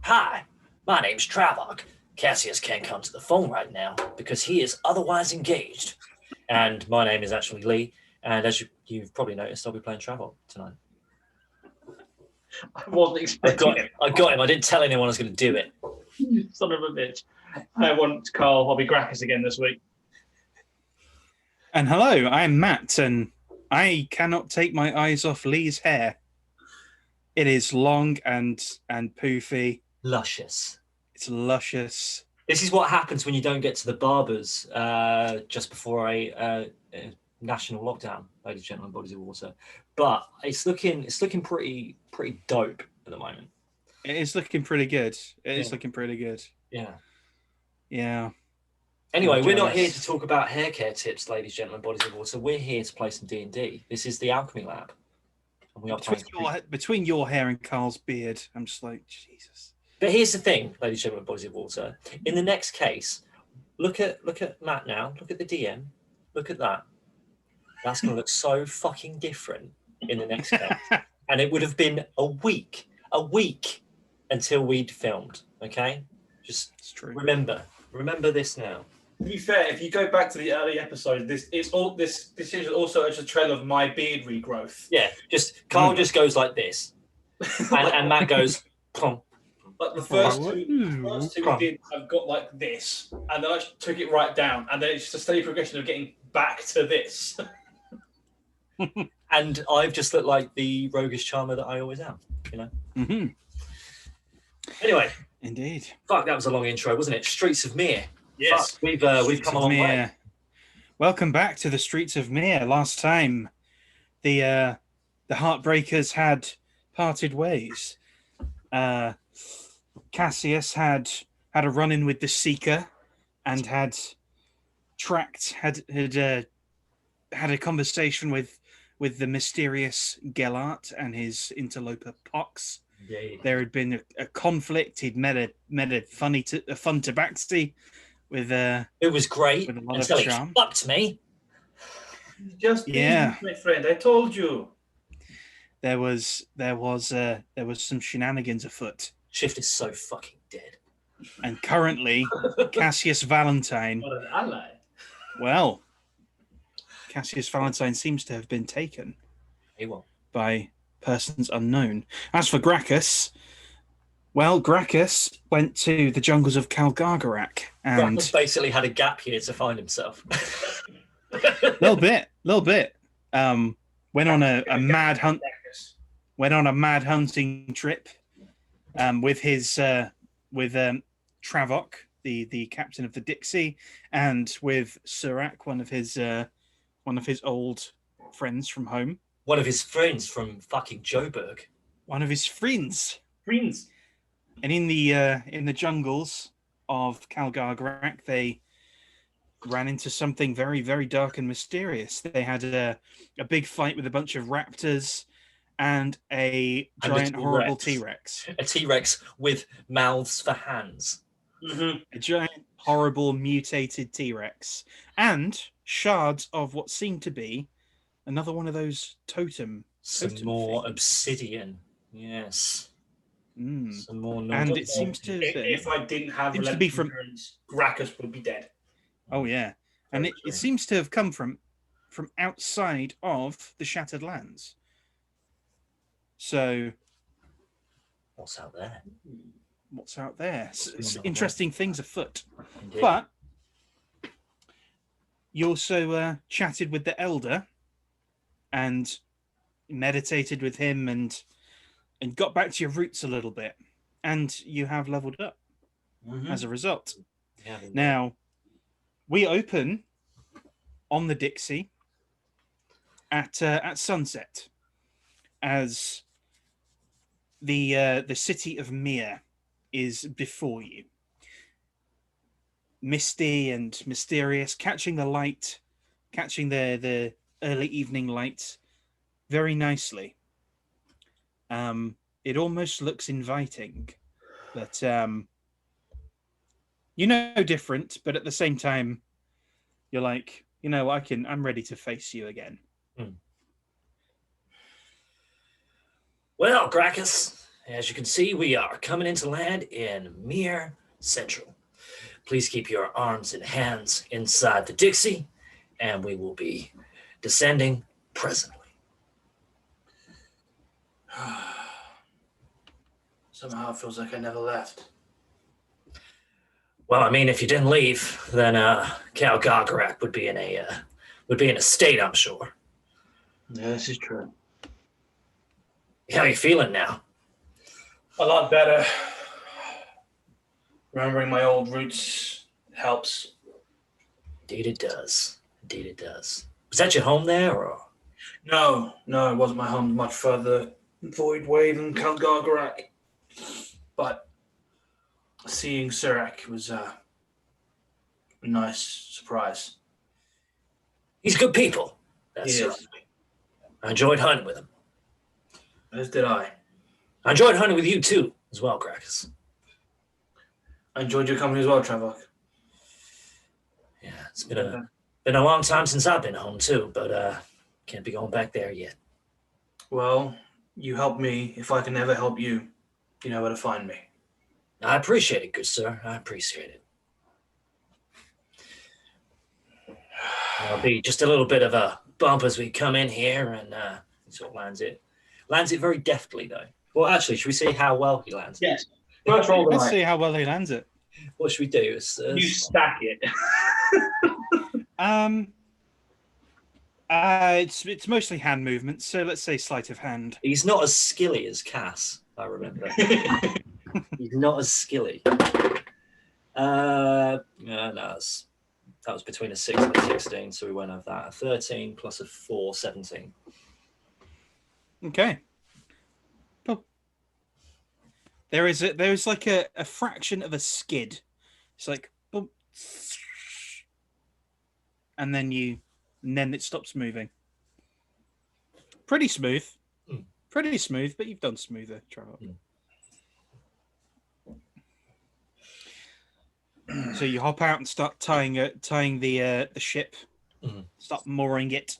Hi, my name's Travok. Cassius can't come to the phone right now because he is otherwise engaged. And my name is actually Lee. And as you've probably noticed, I'll be playing Travok tonight. I wasn't expecting it. I got him. I didn't tell anyone I was going to do it. You son of a bitch. I want Carl. I'll be Graccus again this week. And hello, I'm Matt, and I cannot take my eyes off Lee's hair. It is long and poofy. Luscious. It's luscious. This is what happens when you don't get to the barbers just before a national lockdown, ladies and gentlemen, bodies of water. But it's looking pretty dope at the moment. It is looking pretty good. It is looking pretty good. Yeah. Yeah. Anyway, we're not here to talk about hair care tips, ladies and gentlemen, bodies of water. We're here to play some D&D. This is the Alchemy Lab. And we are between your hair and Carl's beard, I'm just like, Jesus. But here's the thing, ladies and gentlemen, bodies of water. In the next case, look at Matt now. Look at the DM. Look at that. That's going to look so fucking different in the next case. And it would have been a week until we'd filmed. Okay, just remember this now. To be fair, if you go back to the early episodes, this is also just a trail of my beard regrowth. Yeah, just Carl just goes like this, and Matt goes plump. Like the first two we did, I've got like this, and then I just took it right down, and then it's just a steady progression of getting back to this. And I've just looked like the roguish charmer that I always am, you know. Mm-hmm. Anyway, indeed. Fuck, that was a long intro, wasn't it? Streets of Mihre. Yes, fuck, we've come a long way. Welcome back to the Streets of Mihre. Last time, the Heartbreakers had parted ways. Cassius had a run-in with the Seeker, and had a conversation with the mysterious Gellert and his interloper Pox. Yeah. There had been a conflict. He'd met a fun tabaxi with it was great with a lot until of charm. He fucked me. Just my friend. I told you. There was some shenanigans afoot. Shift is so fucking dead. And currently, Cassius Valentine. What an ally. Well, Cassius Valentine seems to have been taken by persons unknown. As for Graccus, well, Graccus went to the jungles of Calgargarak and Graccus basically had a gap year to find himself. little bit. Went on a mad hunt. Went on a mad hunting trip with his Travok, the captain of the Dixie, and with Surak, one of his old friends from home. One of his friends from fucking Joburg. One of his friends. Friends. And in the jungles of Calgargarak, they ran into something very, very dark and mysterious. They had a big fight with a bunch of raptors and a giant, horrible T-Rex. A T-Rex with mouths for hands. Mm-hmm. A giant, horrible, mutated T-Rex. And shards of what seemed to be another one of those totem more things. Obsidian. Yes. Some more. And it seems to. If I didn't have to be from Graccus would be dead. Oh yeah, and it seems to have come from outside of the Shattered Lands. So, what's out there? What's out there? Interesting things afoot. Indeed. But you also chatted with the Elder and meditated with him and got back to your roots a little bit, and you have leveled up as a result. Yeah, now, we open on the Dixie at sunset as the city of Mihre is before you, misty and mysterious, catching the light, catching the early evening light very nicely. It almost looks inviting, but different. But at the same time, you're like, I'm ready to face you again. Well, Graccus, As you can see, we are coming into land in Mihre Central. Please keep your arms and hands inside the Dixie, and we will be descending presently. Somehow it feels like I never left. Well, I mean, if you didn't leave, then Cal Gargarak would be in a state, I'm sure. Yeah, this is true. How are you feeling now? A lot better. Remembering my old roots helps. Indeed it does. Indeed it does. Was that your home there, or? No, it wasn't my home. Much further void way than Kalgargarak. But seeing Surak was a nice surprise. He's good people. That's He right. is. I enjoyed hunting with him. As did I. I enjoyed hunting with you too, as well, Graccus. I enjoyed your company as well, Trevor. Yeah, it's been a long time since I've been home too, but can't be going back there yet. Well, you help me. If I can ever help you, you know where to find me. I appreciate it, good sir. I appreciate it. There'll be just a little bit of a bump as we come in here, and sort of lands it very deftly, though. Well, actually, should we see how well he lands it? Yes. First roll Let's see how well he lands it. What should we do? You stack it. It's mostly hand movements, so let's say sleight of hand. He's not as skilly as Cass, I remember. He's not as skilly. No, that was between a 6 and a 16, so we won't have that. A 13 plus a 4, 17. Okay. Well, there's like a fraction of a skid. It's like boom, and then it stops moving. Pretty smooth. Pretty smooth, but you've done smoother, Trevor. So you hop out and start tying the ship, start mooring it.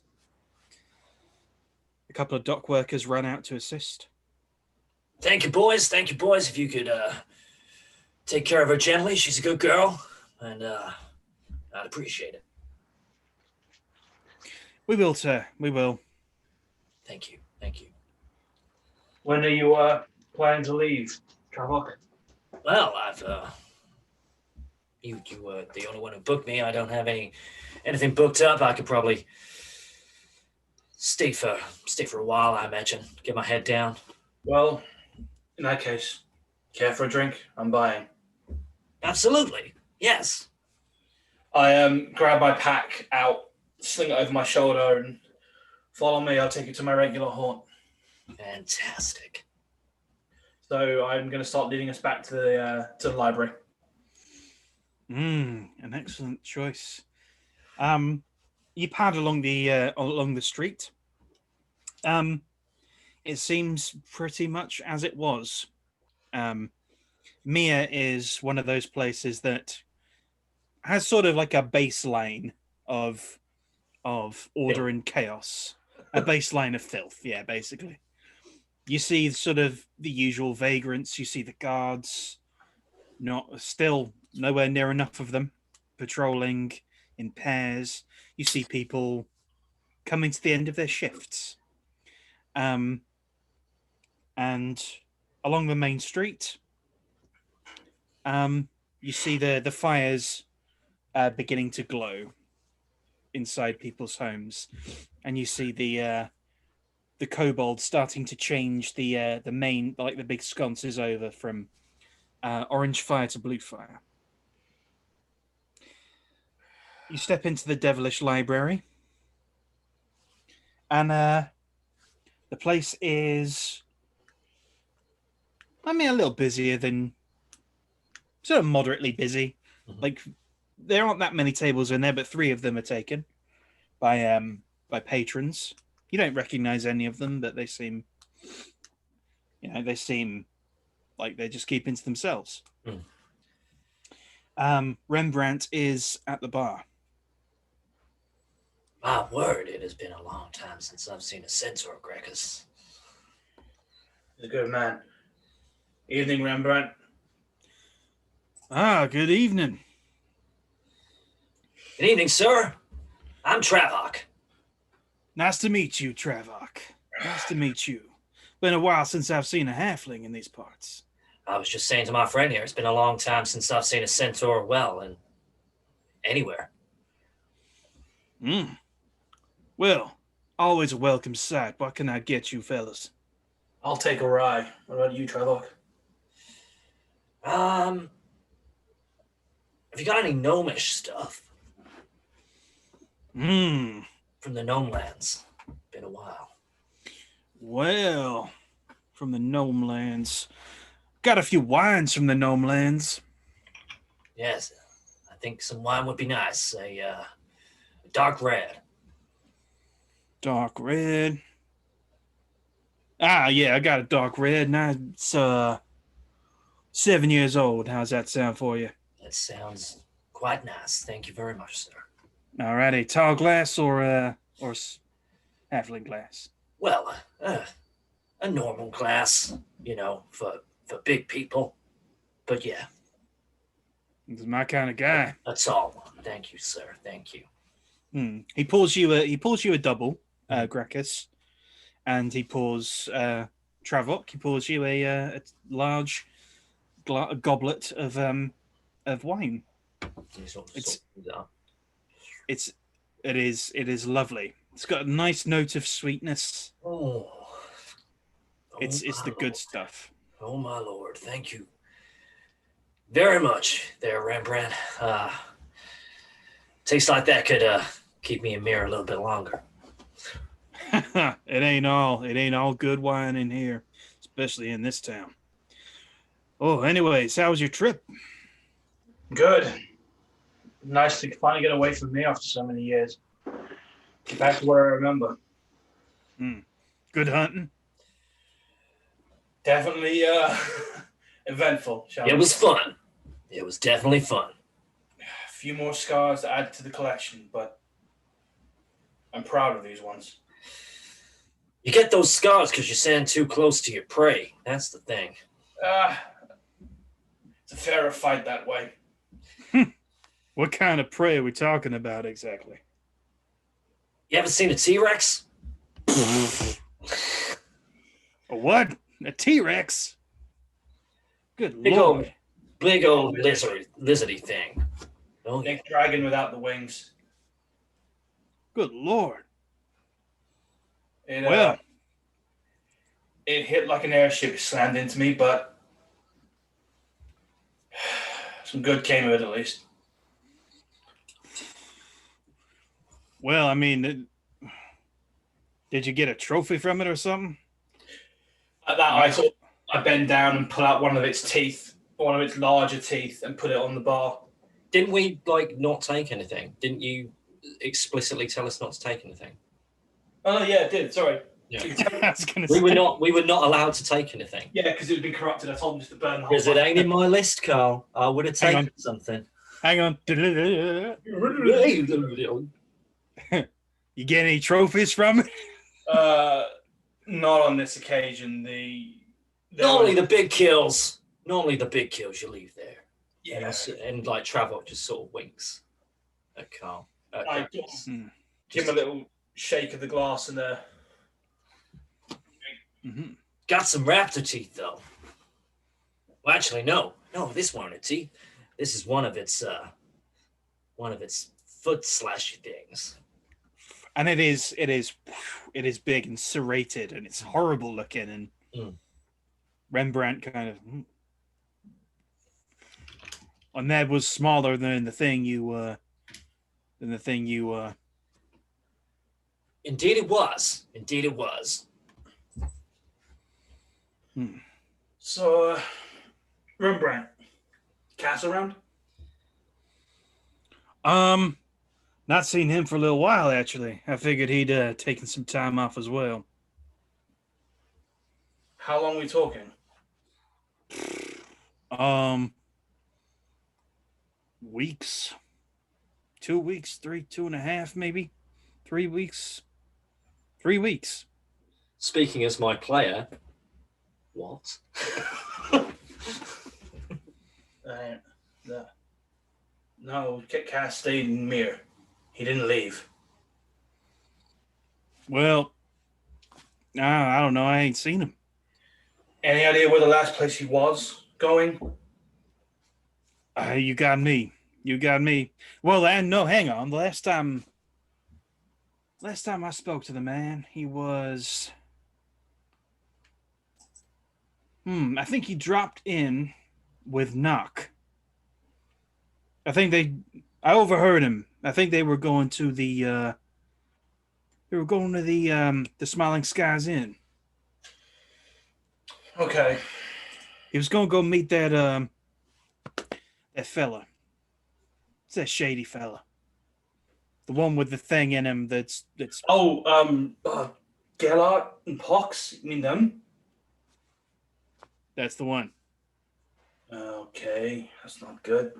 A couple of dock workers run out to assist. Thank you, boys. Thank you, boys. If you could take care of her gently, she's a good girl, and I'd appreciate it. We will, sir. We will. Thank you. Thank you. When are you planning to leave, Trevor? Well, I've you were the only one who booked me. I don't have anything booked up. I could probably stay for a while, I imagine. Get my head down. Well, in that case, care for a drink? I'm buying. Absolutely. Yes. I grab my pack out, sling it over my shoulder, and follow me. I'll take you to my regular haunt. Fantastic. So I'm going to start leading us back to the library. An excellent choice. You pad along the street. It seems pretty much as it was. Mihre is one of those places that has sort of like a baseline of order and chaos, a baseline of filth. Yeah, basically. You see sort of the usual vagrants. You see the guards. Still nowhere near enough of them, patrolling in pairs. You see people coming to the end of their shifts. And along the main street, you see the fires beginning to glow inside people's homes, and you see the kobolds starting to change the main, like the big sconces over from orange fire to blue fire. You step into the devilish library, and the place is, a little busier than, sort of moderately busy. Mm-hmm. Like, there aren't that many tables in there, but 3 of them are taken by patrons. You don't recognize any of them, but they seem like they're just keeping to themselves. Rembrandt is at the bar. My word, it has been a long time since I've seen a centaur, Graccus. He's a good man. Evening, Rembrandt. Ah, good evening. Good evening, sir. I'm Travok. Nice to meet you, Travok. Nice to meet you. Been a while since I've seen a halfling in these parts. I was just saying to my friend here, it's been a long time since I've seen a centaur well and anywhere. Well, always a welcome sight. What can I get you, fellas? I'll take a rye. What about you, Travok? Have you got any gnomish stuff Hmm. from the gnome lands? Been a while. Well, from the gnome lands. Got a few wines from the gnome lands. Yes, I think some wine would be nice. A dark red. Dark red. Ah, yeah, I got a dark red. Now it's 7 years old. How's that sound for you? That sounds quite nice. Thank you very much, sir. Alrighty, tall glass or halfling glass? Well, a normal glass, for big people. But yeah, He's my kind of guy. that's all. Thank you, sir. Thank you. He pulls you a double, Graccus, and he pours Travok. He pours you a large goblet of wine. It is lovely. It's got a nice note of sweetness. Oh, It's the good Lord. stuff. Oh my lord! Thank you very much, there, Rembrandt. Tastes like that could keep me in Mihre a little bit longer. It ain't all good wine in here, especially in this town. Oh, anyways, how was your trip? Good. Nice to finally get away from me after so many years. Get back to where I remember. Good hunting. Definitely eventful. It was fun. It was definitely fun. A few more scars to add to the collection, but I'm proud of these ones. You get those scars because you stand too close to your prey. That's the thing. It's a fairer fight that way. What kind of prey are we talking about exactly? You ever seen a T-Rex? A what? A T-Rex? Good lord. Big old lizardy thing. Oh, yeah. Big dragon without the wings. Good lord. It hit like an airship, slammed into me, but some good came of it at least. Well, I mean, did you get a trophy from it or something? At that, I bend down and pull out one of its teeth, one of its larger teeth, and put it on the bar. Didn't we not take anything? Didn't you explicitly tell us not to take anything? Oh yeah, it did. Sorry. Yeah. I was gonna We say. were not allowed to take anything. Yeah, because it had been corrupted. I told them just to burn the whole. Because it ain't in my list, Carl. I would have Hang taken something. Hang on. You get any trophies from it? Not on this occasion. Normally the big kills you leave there. Yeah. And like Travok just sort of winks at Carl. I give him a little shake of the glass and Got some raptor teeth though. Well, actually, no, this one a teeth. This is one of its foot slashy things. And it is big and serrated and it's horrible looking and Rembrandt kind of and that was smaller than the thing you Indeed it was. So Rembrandt, Cass around? not seen him for a little while actually. I figured he'd taken some time off as well. How long are we talking? Weeks. 2 weeks, 2.5 maybe. 3 weeks. 3 weeks. Speaking as my player, what? No, Cass stayed in Mihre. He didn't leave. Well, I don't know. I ain't seen him. Any idea where the last place he was going? You got me. You got me. Well, and no, hang on. The last time I spoke to the man, he was. I think he dropped in with Knock. I overheard him. I think they were going to the the Smiling Skies Inn. Okay. He was going to go meet that fella. It's that shady fella. The one with the thing in him that's Gellert and Pox, you mean them? that's the one. Okay, that's not good.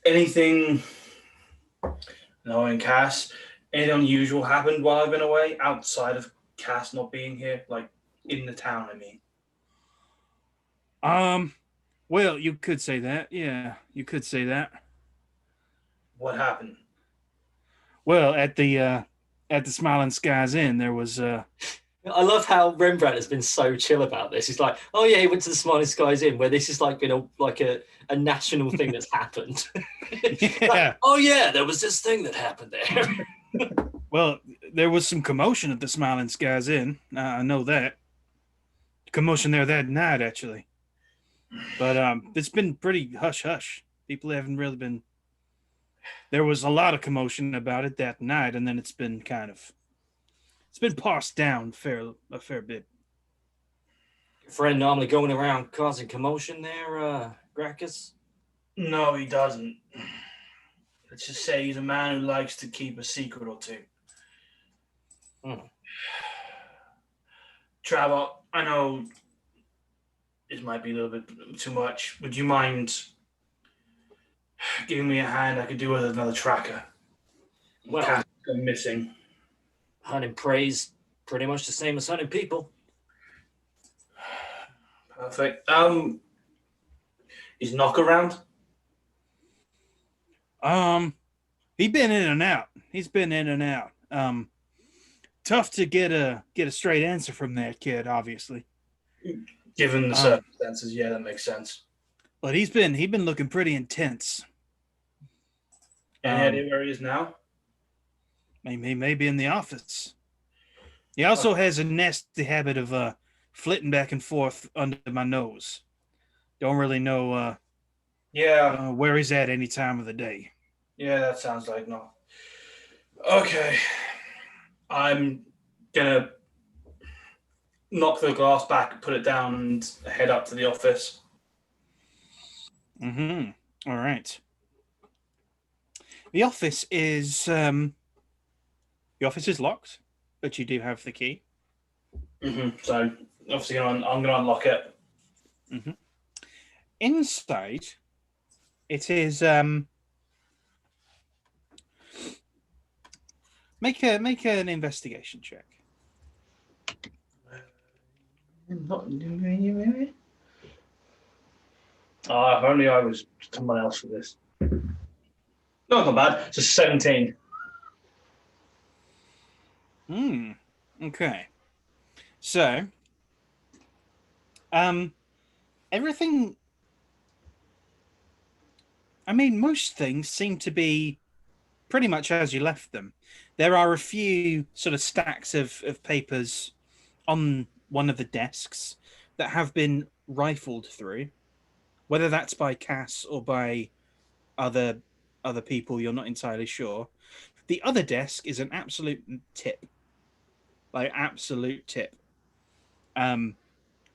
Anything, knowing Cass, anything unusual happened while I've been away outside of Cass not being here, like in the town? I mean, Well, you could say that. Yeah, you could say that. what happened? Well, at the Smiling Skies Inn, there was I love how Rembrandt has been so chill about this. He's like, "Oh yeah, he went to the Smiling Skies Inn, where this has like been a national thing that's happened." yeah. Like, oh yeah, there was this thing that happened there. Well, there was some commotion at the Smiling Skies Inn. I know that commotion there that night, actually. But it's been pretty hush hush. People haven't really been. There was a lot of commotion about it that night, and then it's been passed down a fair bit. Your friend normally going around causing commotion there, Graccus? No, he doesn't. Let's just say he's a man who likes to keep a secret or two. Trevor, I know this might be a little bit too much. Would you mind giving me a hand? I could do with another tracker. Well, Cass gone missing. hunting prey's pretty much the same as hunting people. Perfect. Is Knock around? He's been in and out. He's been in and out. Tough to get a straight answer from that kid, obviously. Given the circumstances, yeah, that makes sense. But he's been looking pretty intense. Any idea where he is now? He may be in the office. He also has a nasty habit of flitting back and forth under my nose. Don't really know where he's at any time of the day. Yeah, that sounds like no. Okay. I'm gonna knock the glass back, put it down, and head up to the office. All right. The office is locked, but you do have the key. So obviously, I'm gonna unlock it. Inside, it is make an investigation check. If only I was someone else for this. No, not bad. It's a 17. Okay. So, everything. I mean, most things seem to be pretty much as you left them. There are a few sort of stacks of papers on one of the desks that have been rifled through, whether that's by Cass or by other people, you're not entirely sure. The other desk is an absolute tip. Like, absolute tip.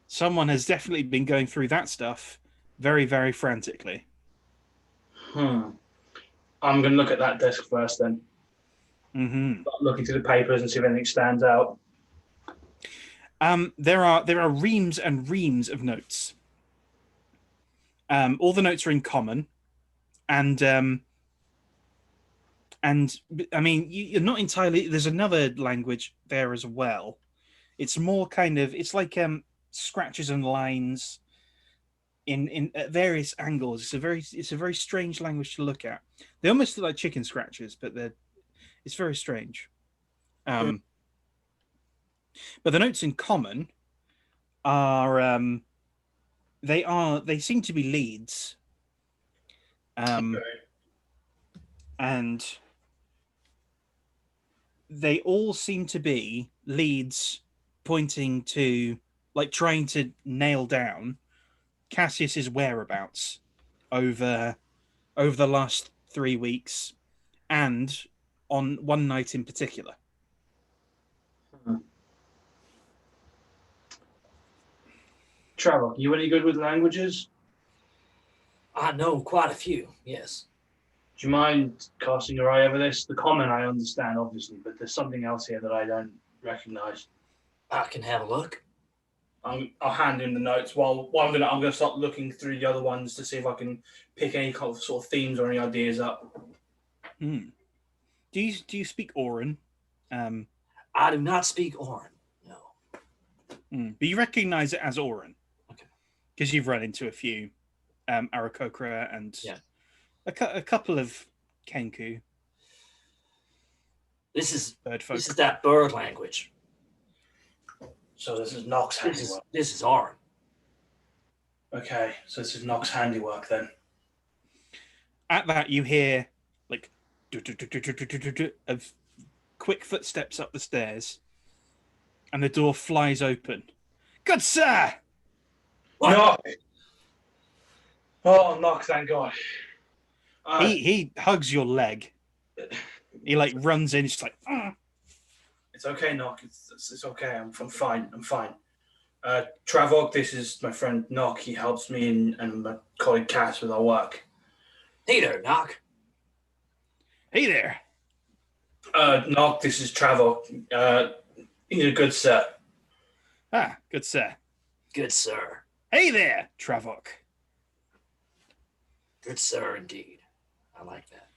Someone has definitely been going through that stuff very, very frantically. I'm going to look at that desk first then. Start looking through the papers and see if anything stands out. There are reams and reams of notes. All the notes are in common. And I mean, you're not entirely. There's another language there as well. It's more kind of. It's like scratches and lines. in at various angles. It's a very strange language to look at. They almost look like chicken scratches, but it's very strange. But the notes in common are they seem to be leads. And they all seem to be leads pointing to, like, trying to nail down Cassius's whereabouts over the last 3 weeks, and on one night in particular. Trevor, you any good with languages? I know quite a few, yes. Do you mind casting your eye over this? The common I understand, obviously, but there's something else here that I don't recognize. I can have a look. I'll hand him the notes while I'm gonna start looking through the other ones to see if I can pick any kind of sort of themes or any ideas up. Do you speak Orin? I do not speak Orin. No. But you recognize it as Orin. Okay. Because you've run into a few Arakokra and Yeah. a couple of Kenku. This is bird folk. This is that bird language. So this is Nock's handiwork. This is Orin. Okay, so this is Nock's handiwork then. At that, you hear like of quick footsteps up the stairs, and the door flies open. Good sir! Nock! Oh, Nock, thank God. He hugs your leg. He like runs in, just like. It's okay, Nock. It's okay. I'm fine. I'm fine. Travok, this is my friend Nock. He helps me and my colleague Cass with our work. Hey there, Nock. Hey there. Nock, this is Travok. He's a good sir. Ah, good sir. Good sir. Hey there, Travok. Good sir, indeed. I like that.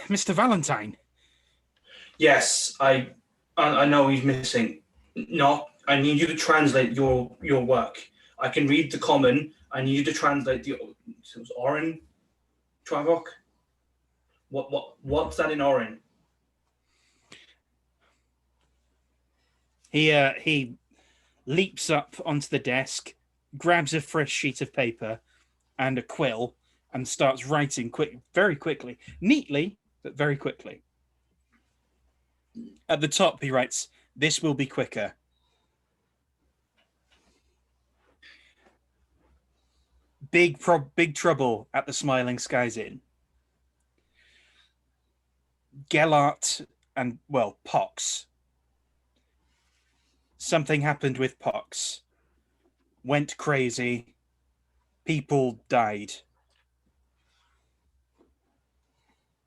Mr. Valentine. Yes, I know he's missing. Nock, I need you to translate your work. I can read the common. I need you to translate the. So it was Orin, Travok. What's that in Orin? He leaps up onto the desk, grabs a fresh sheet of paper and a quill, and starts writing very quickly, neatly, but very quickly. At the top, he writes, "This will be quicker." Big trouble at the Smiling Skies Inn. Gellert and, well, Pox. Something happened with Pox. Went crazy. People died.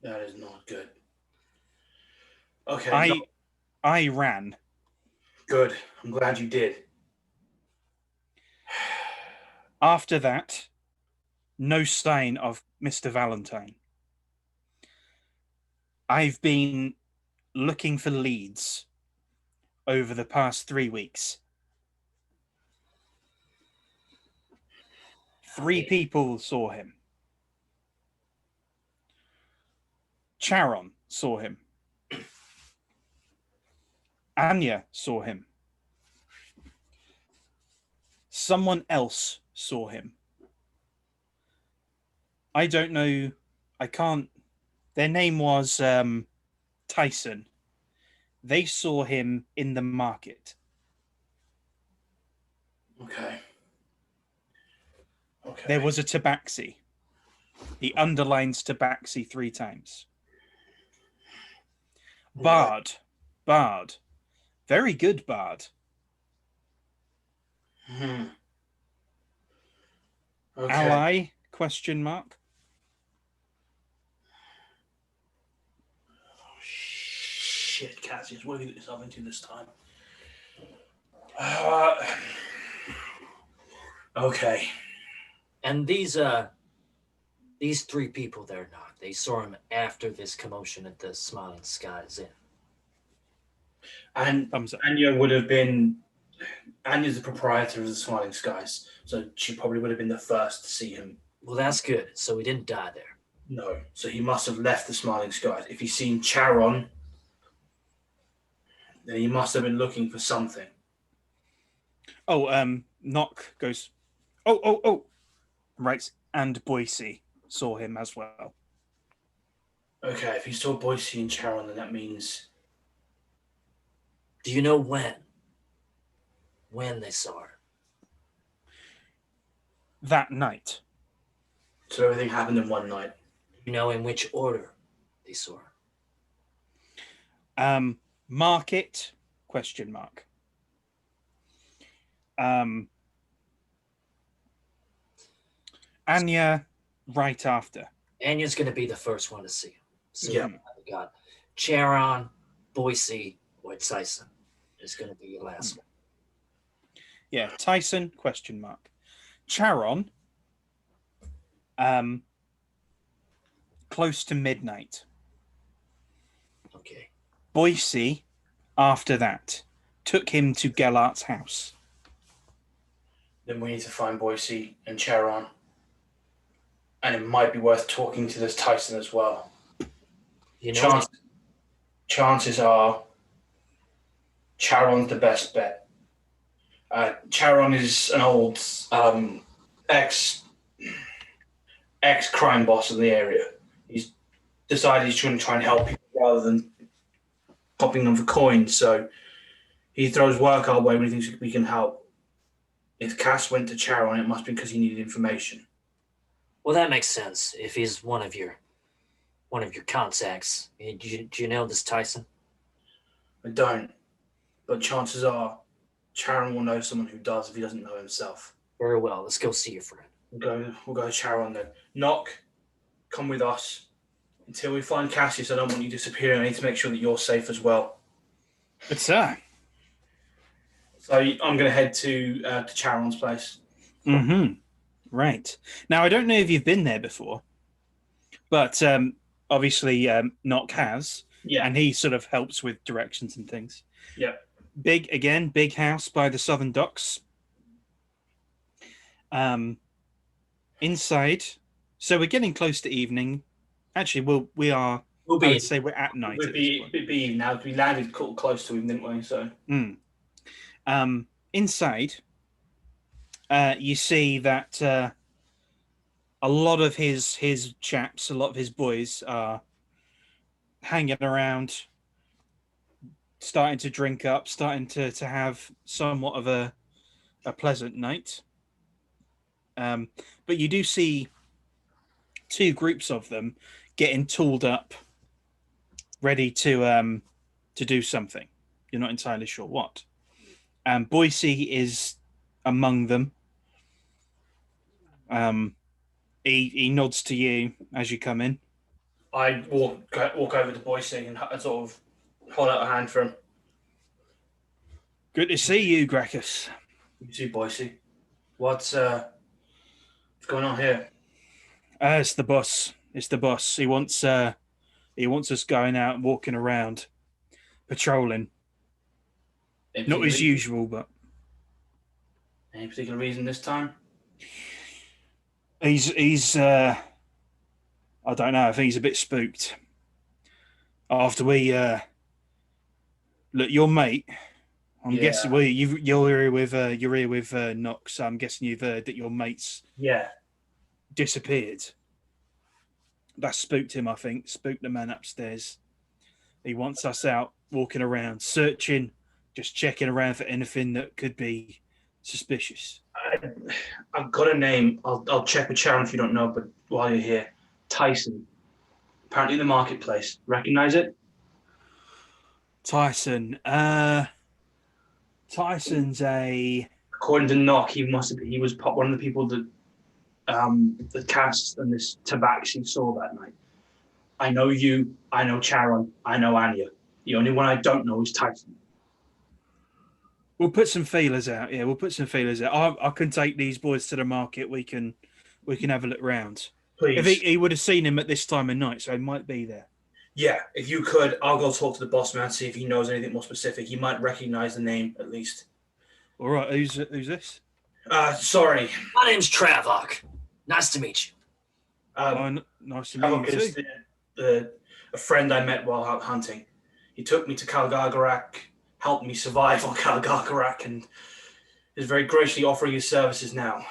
That is not good. Okay. I ran. Good. I'm glad you did. After that, no sign of Mr. Valentine. I've been looking for leads over the past 3 weeks. 3 people saw him. Charon saw him. Anya saw him. Someone else saw him. I don't know. I can't. Their name was Tyson. They saw him in the market. Okay. There was a tabaxi. He underlines tabaxi 3 times. Bard. Very good bard. Okay. Ally? Question mark. Oh, shit, Cassius, what have you got yourself into this time? Okay. And these 3 people there, Nock, they saw him after this commotion at the Smiling Skies Inn. And Thumbs up. Anya would have been Anya's the proprietor of the Smiling Skies, so she probably would have been the first to see him. Well, that's good. So we didn't die there. No, so he must have left the Smiling Skies. If he's seen Charon, then he must have been looking for something. Oh, Knock goes, oh. Right, and Boise saw him as well. Okay, if he saw Boise and Charon, then that means... Do you know when? When they saw her? That night. So everything happened in one night. You know in which order they saw her? Market? Question mark. Anya, right after. Anya's going to be the first one to see him. So Yeah. we got Charon, Boise, or Tyson is going to be your last one. Yeah, Tyson, question mark. Charon, close to midnight. Okay. Boise, after that, took him to Gellart's house. Then we need to find Boise and Charon. And it might be worth talking to this Tyson as well. You know, Chances are Charon's the best bet. Charon is an old ex crime boss in the area. He's decided he's going to try and help people rather than popping them for coins. So he throws work our way when he thinks we can help. If Cass went to Charon, it must be because he needed information. well, that makes sense. If he's one of your contacts, do you know this Tyson? I don't, but chances are Charon will know someone who does if he doesn't know himself. Very well. Let's go see your friend. We'll go to Charon then. Knock, come with us. Until we find Cassius, I don't want you disappearing. I need to make sure that you're safe as well. But sir. So I'm going to head to Charon's place. Mm-hmm. Right. Now, I don't know if you've been there before, but obviously Knock has, Yeah. and he sort of helps with directions and things. Yeah. Big house by the southern docks. Inside, so we're getting close to evening. Actually, I would say we're at night. We'd be now. We landed close to him, didn't we? So. Inside, you see that a lot of his chaps, a lot of his boys are hanging around, starting to drink up, starting to have somewhat of a pleasant night. But you do see two groups of them getting tooled up, ready to do something. You're not entirely sure what. Boise is among them. He nods to you as you come in. I walk over to Boise and sort of hold out a hand for him. Good to see you, Graccus. You see, Boise. What's going on here? It's the boss. It's the boss. He wants us going out and walking around, patrolling. Not as usual, but any particular reason this time? he's I don't know. I think he's a bit spooked. After we look, your mate. I'm guessing you're here with Knox. So I'm guessing you've heard that your mate's disappeared. That spooked him, I think. Spooked the man upstairs. He wants us out walking around, searching, just checking around for anything that could be suspicious. I've got a name. I'll check with Sharon if you don't know, but while you're here, Tyson. Apparently in the marketplace. Recognize it? Tyson. Tyson's a... According to Knock, he was one of the people that Cass and this Tabaxi saw that night. I know you, I know Charon, I know Anya. The only one I don't know is Tyson. We'll put some feelers out. Yeah, we'll put some feelers out. I can take these boys to the market. We can have a look round. Please. If he would have seen him at this time of night, so he might be there. Yeah, if you could, I'll go talk to the boss man, see if he knows anything more specific. He might recognize the name, at least. All right, who's this? Sorry. My name's Travok. Nice to meet you. Nice to meet you Havok is too. a friend I met while out hunting. He took me to Kalgargarak, helped me survive on Kalgargarak, and is very graciously offering his services now.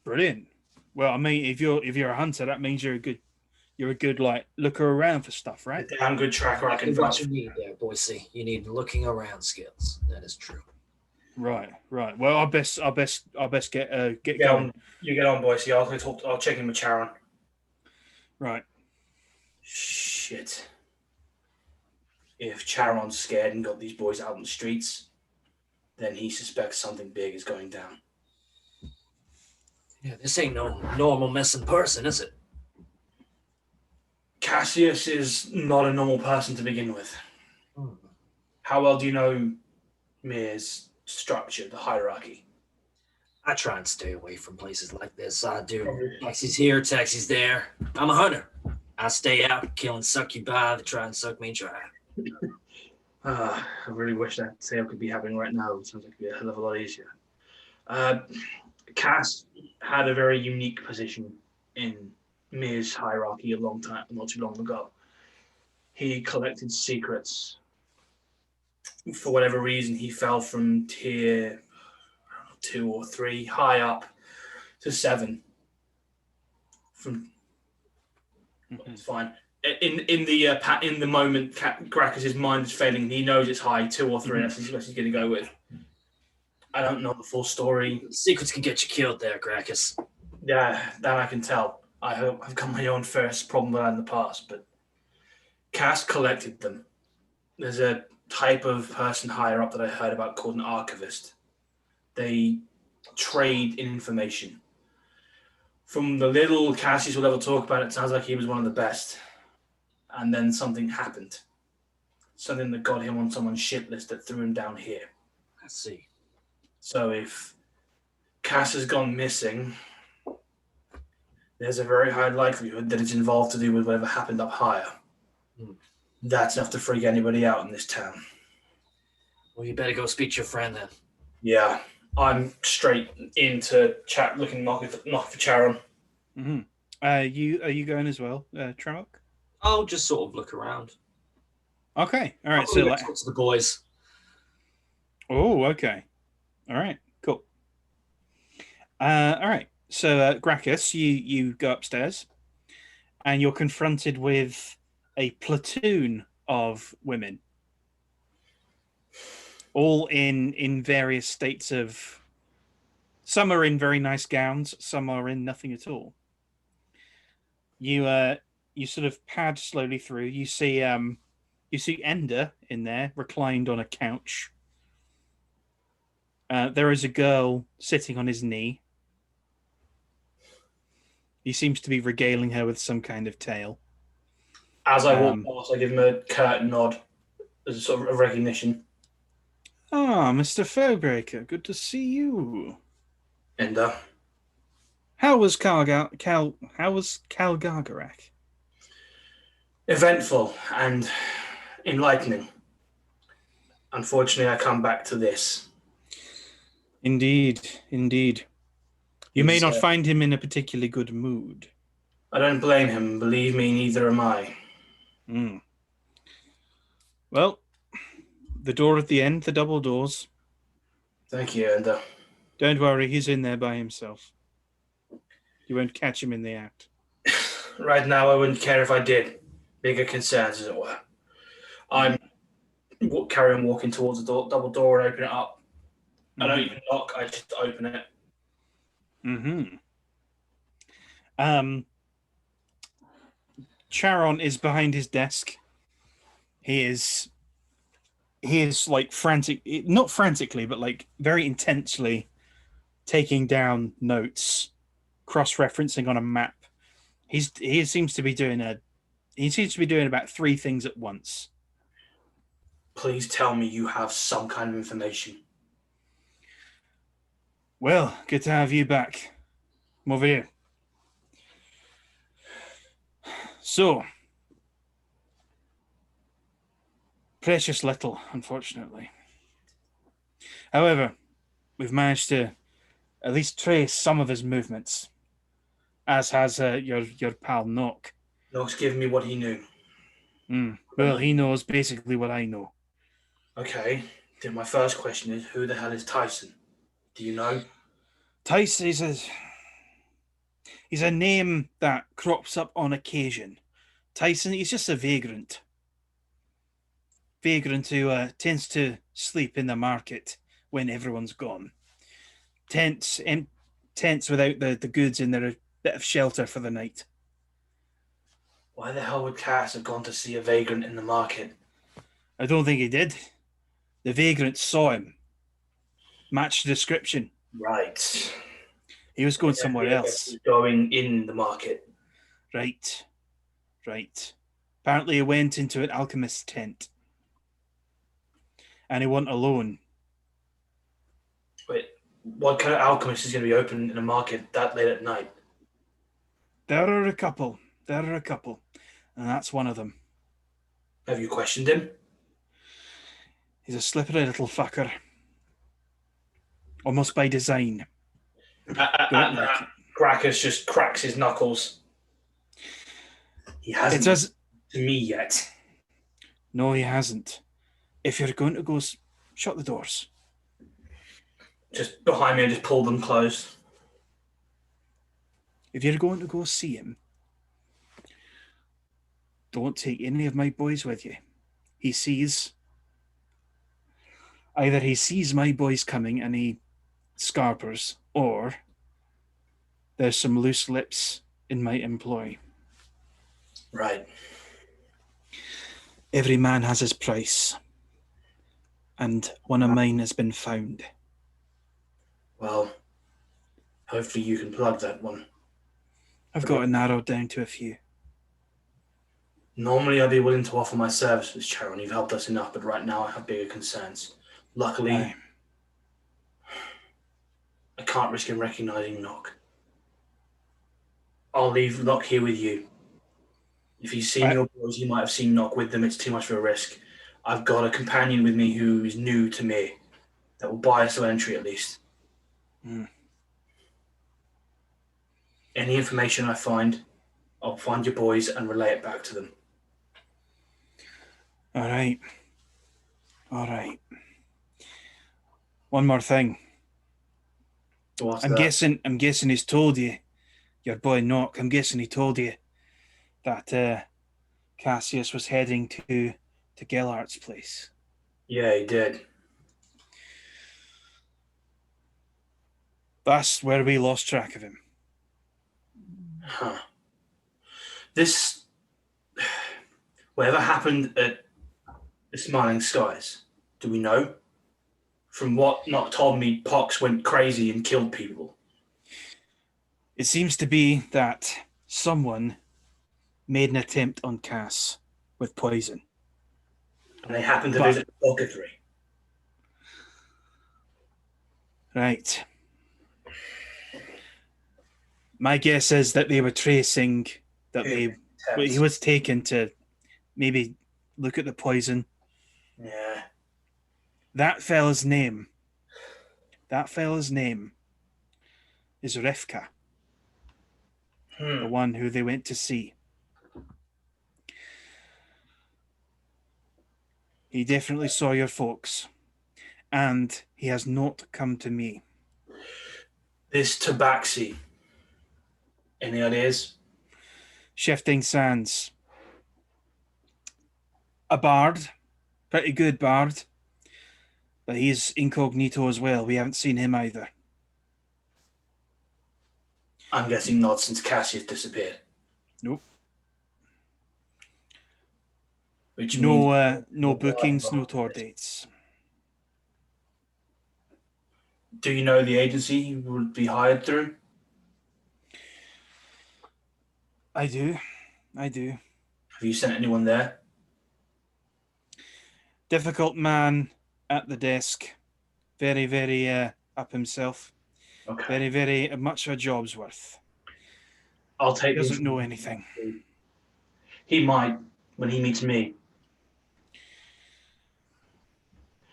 Brilliant. Well, I mean, if you're a hunter, that means you're a good like looker around for stuff, right? A damn good tracker I can What vouch you for. need there, Boise. You need looking around skills. That is true. Right. Well, I best get Get going. on, you get on, Boise. I'll check in with Charon. Right. Shit. If Charon's scared and got these boys out in the streets, then he suspects something big is going down. Yeah, this ain't no normal missing person, is it? Cassius is not a normal person to begin with. Hmm. How well do you know Mihre's structure, the hierarchy? I try and stay away from places like this. I do. Taxis here, taxis there. I'm a hunter. I stay out killing succubi that try and suck me dry. I really wish that sale could be happening right now. It sounds like it'd be a hell of a lot easier. Cass had a very unique position in Mihre's hierarchy not too long ago. He collected secrets. For whatever reason, he fell from tier 2 or 3 high up to 7. It's fine. In the moment, Graccus' mind is failing. He knows it's high 2 or 3. That's what he's going to go with. I don't know the full story. Secrets can get you killed there, Graccus. Yeah, that I can tell. I've got my own first problem with that in the past, but Cass collected them. There's a type of person higher up that I heard about called an archivist. They trade in information. From the little Cassius will ever talk about, it sounds like he was one of the best. And then something happened. Something that got him on someone's shit list that threw him down here. I see. So if Cass has gone missing, there's a very high likelihood that it's involved to do with whatever happened up higher. That's enough to freak anybody out in this town. Well, you better go speak to your friend then. Yeah, I'm straight into chat, knock for Charon. Mm-hmm. Are you going as well, Tramok? I'll just sort of look around. Okay, all right. So talk to the boys. Oh, okay. All right, cool. All right. So, Graccus, you go upstairs, and you're confronted with a platoon of women, all in various states of. Some are in very nice gowns, some are in nothing at all. You sort of pad slowly through. You see Ender in there, reclined on a couch. There is a girl sitting on his knee. He seems to be regaling her with some kind of tale. As I walk past, I give him a curt nod as a sort of recognition. Ah, Mr. Fowbreaker, good to see you. Ender. How was Kalgargarak? Eventful and enlightening. Unfortunately, I come back to this. Indeed. You may not find him in a particularly good mood. I don't blame him. Believe me, neither am I. Well, the door at the end, the double doors. Thank you, Ender. Don't worry, he's in there by himself. You won't catch him in the act. Right now, I wouldn't care if I did. Bigger concerns, as it were. I'm carry on walking towards the double door and open it up. I don't even knock, I just open it. Charon is behind his desk. He is like not frantically, but like very intensely taking down notes, cross-referencing on a map. He seems to be doing about 3 things at once. Please tell me you have some kind of information. Well, good to have you back. Come over here. So, precious little, unfortunately. However, we've managed to at least trace some of his movements, as has your pal Nock. Nock's given me what he knew. Well, he knows basically what I know. Okay. Then my first question is, who the hell is Tyson? Do you know? Tice he's a name that crops up on occasion. Tyson, he's just a vagrant. Vagrant who tends to sleep in the market when everyone's gone. Tents without the goods in their bit of shelter for the night. Why the hell would Cass have gone to see a vagrant in the market? I don't think he did. The vagrant saw him. Matched the description. Right. He was going somewhere else. Going in the market. Right. Apparently he went into an alchemist's tent. And he wasn't alone. Wait, what kind of alchemist is going to be open in a market that late at night? There are a couple. And that's one of them. Have you questioned him? He's a slippery little fucker. Almost by design. Graccus just cracks his knuckles. He hasn't to me yet. No, he hasn't. If you're going to go, shut the doors. Just behind me, I just pull them closed. If you're going to go see him, don't take any of my boys with you. Either he sees my boys coming and he scarpers, or there's some loose lips in my employ. Right. Every man has his price, and one of mine has been found. Well, hopefully you can plug that one. I've got it narrowed down to a few. Normally I'd be willing to offer my services, Charon. You've helped us enough, but right now I have bigger concerns. Luckily, I can't risk him recognizing Nock. I'll leave Nock here with you. If he's seen your boys, he might have seen Nock with them. It's too much of a risk. I've got a companion with me who is new to me that will buy us an entry at least. Any information I find, I'll find your boys and relay it back to them. All right. One more thing. I'm guessing he's told you, your boy Nock, I'm guessing he told you that Cassius was heading to Gelhart's place. Yeah, he did. That's where we lost track of him. Huh. This... Whatever happened at the Smiling Skies, do we know? From what Nock told me, Pox went crazy and killed people. It seems to be that someone made an attempt on Cass with poison. And they happened to visit the purgatory. Right. My guess is that they were tracing that he was taken to maybe look at the poison. Yeah. That fella's name is Rivka, the one who they went to see. He definitely saw your folks, and he has not come to me. This Tabaxi, any ideas? Shifting Sands. A bard, pretty good bard, but he's incognito as well. We haven't seen him either. I'm guessing not, since Cassius disappeared. Nope. Which no bookings, no tour dates. Do you know the agency he would be hired through? I do. Have you sent anyone there? Difficult man at the desk. Very, very up himself. Okay. Very, very much a job's worth. I'll take. He doesn't know anything. He might when he meets me.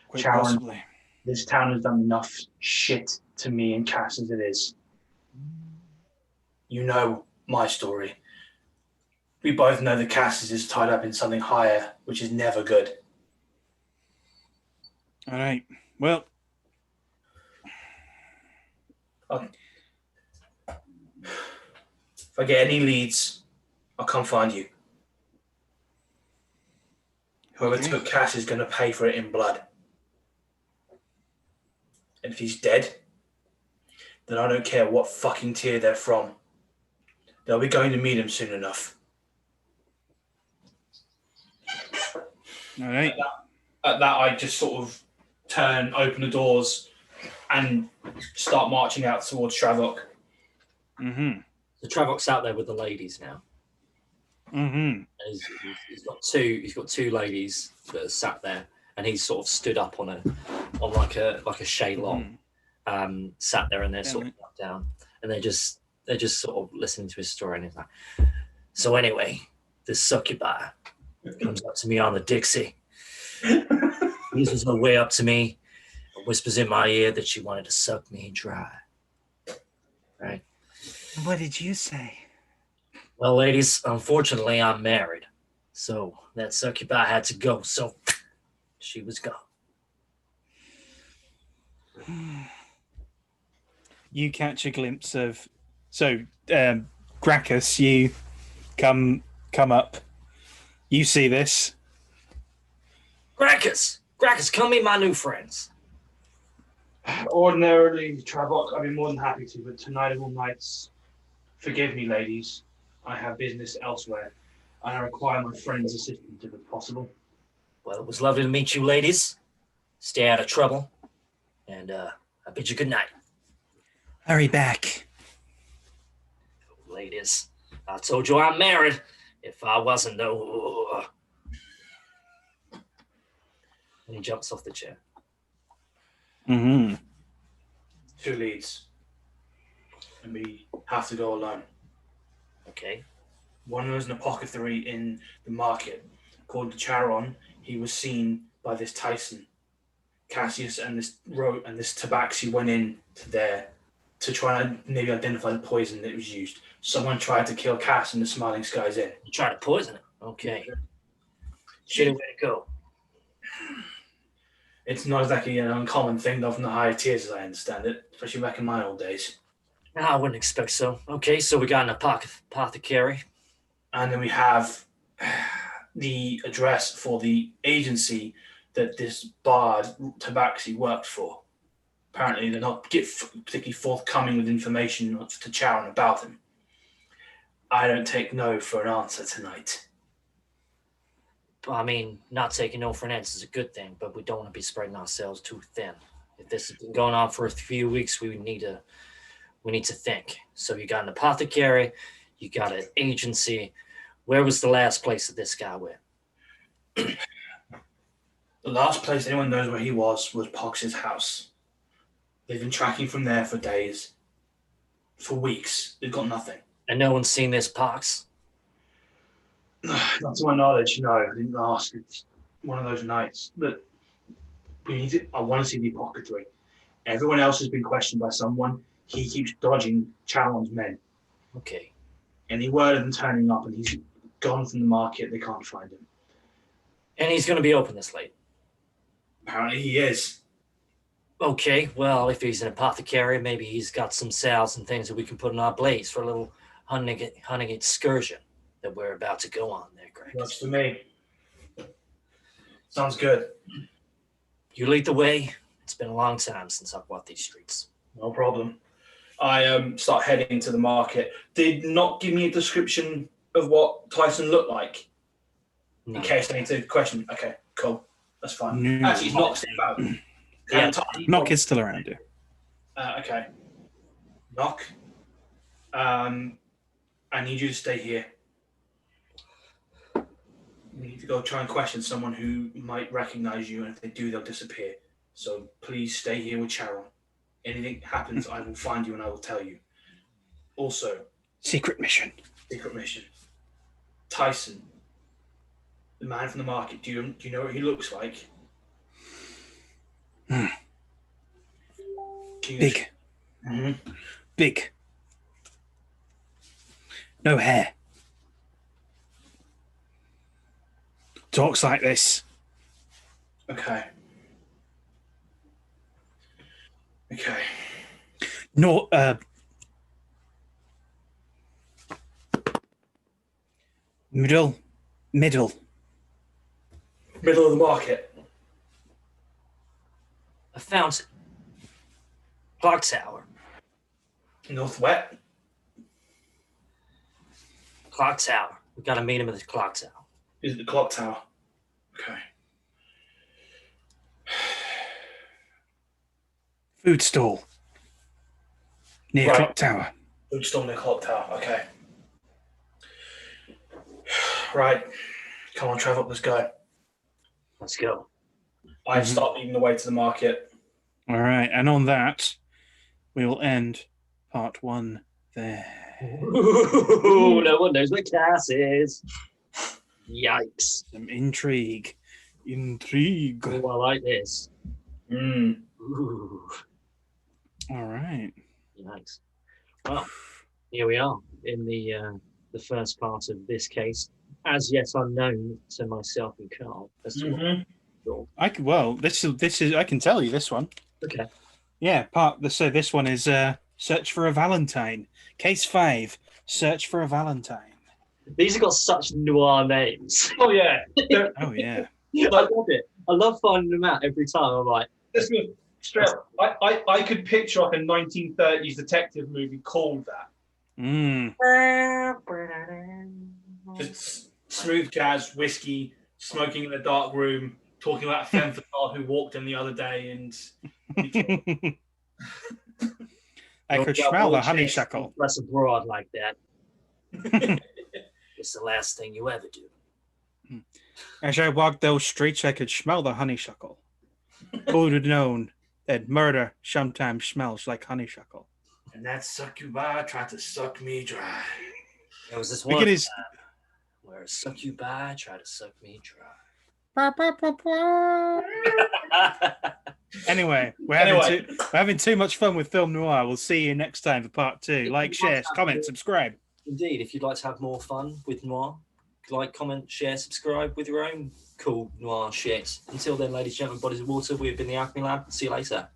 Quite Charon, possibly. This town has done enough shit to me and Cass as it is. You know my story. We both know that Cassius is tied up in something higher, which is never good. All right. Well, If I get any leads, I'll come find you. Whoever took Cass is going to pay for it in blood. And if he's dead, then I don't care what fucking tier they're from. They'll be going to meet him soon enough. all right. At that, I just sort of open the doors, and start marching out towards Travok. Mm-hmm. So Travok's out there with the ladies now. Mm-hmm. And he's got two ladies that are sat there, and he's sort of stood up on like a shay-long, sat there, and they're sort of up down, and they're just sort of listening to his story, and he's like, so anyway, this succubi comes up to me on the Dixie. Eases her way up to me and whispers in my ear that she wanted to suck me dry. Right? What did you say? Well, ladies, unfortunately, I'm married. So that succubi had to go. So she was gone. You catch a glimpse of... So, Graccus, you come up. You see this. Graccus, come meet my new friends. Ordinarily, Travok, I'd be more than happy to, but tonight of all nights, forgive me, ladies. I have business elsewhere, and I require my friend's assistance if it's possible. Well, it was lovely to meet you, ladies. Stay out of trouble, and I bid you good night. Hurry back. Ladies, I told you I'm married. If I wasn't, no. And he jumps off the chair. Mm-hmm. 2 leads, and we have to go alone. Okay. One was an apothecary in the market called the Charon. He was seen by this Tyson. Cassius and this Tabaxi went in to there to try and maybe identify the poison that was used. Someone tried to kill Cass in the Smiling Skies Inn. You tried to poison it? Okay. Shitty way to go. It's not exactly an uncommon thing, though, from the higher tiers, as I understand it, especially back in my old days. No, I wouldn't expect so. Okay, so we got an apothecary. And then we have the address for the agency that this bard, Tabaxi, worked for. Apparently, they're not particularly forthcoming with information to Charon about him. I don't take no for an answer tonight. I mean, not taking no for an answer is a good thing, but we don't want to be spreading ourselves too thin. If this has been going on for a few weeks, we need to think. So you got an apothecary, you got an agency. Where was the last place that this guy went? The last place anyone knows where he was Pox's house. They've been tracking from there for days. For weeks. They've got nothing. And no one's seen this Pox? Not to my knowledge, no. I didn't ask. It's one of those nights. But I want to see the apothecary. Everyone else has been questioned by someone. He keeps dodging Charon's men. Okay. Any word of them turning up, and he's gone from the market. They can't find him. And he's going to be open this late? Apparently he is. Okay, well, if he's an apothecary, maybe he's got some salves and things that we can put in our blaze for a little hunting excursion that we're about to go on there, Greg. Works for me. Sounds good. You lead the way. It's been a long time since I've walked these streets. No problem. I start heading to the market. Did not give me a description of what Tyson looked like. No. In case I need to question. Okay, cool. That's fine. No. Actually, he's not still about. Yeah. Knock is still around you. Okay. Knock. I need you to stay here. We need to go try and question someone who might recognize you, and if they do, they'll disappear. So please stay here with Charon. Anything happens, I will find you and I will tell you. Also, Secret mission. Tyson, the man from the market. Do you know what he looks like? Huge. Big. Mm-hmm. Big. No hair. Talks like this. Okay. Okay. No, middle. Middle of the market. A fountain. Clock tower. Northwest. Clock tower. We gotta meet him at the clock tower. Is it the clock tower? Okay. Food stall. Near Right. clock tower. Food stall near clock tower. Okay. Right. Come on, Trevor, let's go. Let's go. I start leading the way to the market. All right. And on that, we will end part 1 there. Ooh, no one knows where Cass is. Yikes. Some intrigue. Intrigue. Oh, I like this. Mm. Ooh, All right. yikes. Well, here we are in the first part of this case, as yet unknown to myself and Carl. As to what Mm-hmm. This is I can tell you this one. Okay. Yeah, so this one is Search for a Valentine. Case 5, Search for a Valentine. These have got such noir names. Oh, yeah. Oh yeah. I love it. I love finding them out every time. I'm like, This was straight up. I could picture like a 1930s detective movie called that. Just smooth jazz, whiskey, smoking in a dark room, talking about a femme fatale who walked in the other day, and I could smell the honeysuckle. Press abroad like that. It's the last thing you ever do. As I walked those streets, I could smell the honeysuckle. Who would have known that murder sometimes smells like honeysuckle? and that succubi tried to suck me dry. There was this Look one at his. time where a succubi tried to suck me dry. Anyway, we're having too much fun with film noir. We'll see you next time for part 2. Like, share, comment, subscribe. Indeed, if you'd like to have more fun with noir, like, comment, share, subscribe with your own cool noir shit. Until then, ladies, gentlemen, bodies of water, we've been the Alchemy Lab. See you later.